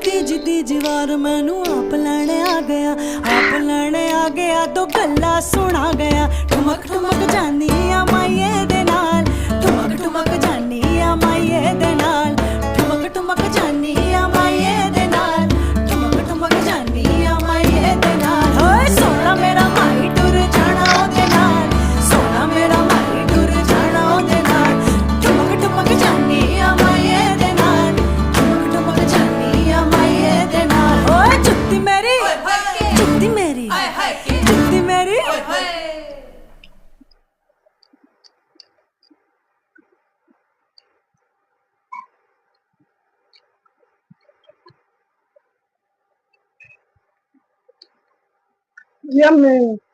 तीजी तीजी वार मैनू आप लैने आ गया तो गल्ला सुना गया। ठुमक ठुमक जानी आ माइये दे नाल, ठुमक ठुमक जानी आ माइये दे नाल, ठुमक ठुमक जानी आ माइये दे नाल, ठुमक ठुमक जानी आ माइये दे नाल। होए सोना मेरा माई टुर जाना ओदे नाल, सोना मेरा माई टुर जाना ओदे नाल, ठुमक ठुमक जानी आ माइये दे नाल, ठुमक ठुमक जानी आ माइये दे नाल। होए जुत्ती मेरी जुत्ती मेरी जुत्ती मेरी Yummy.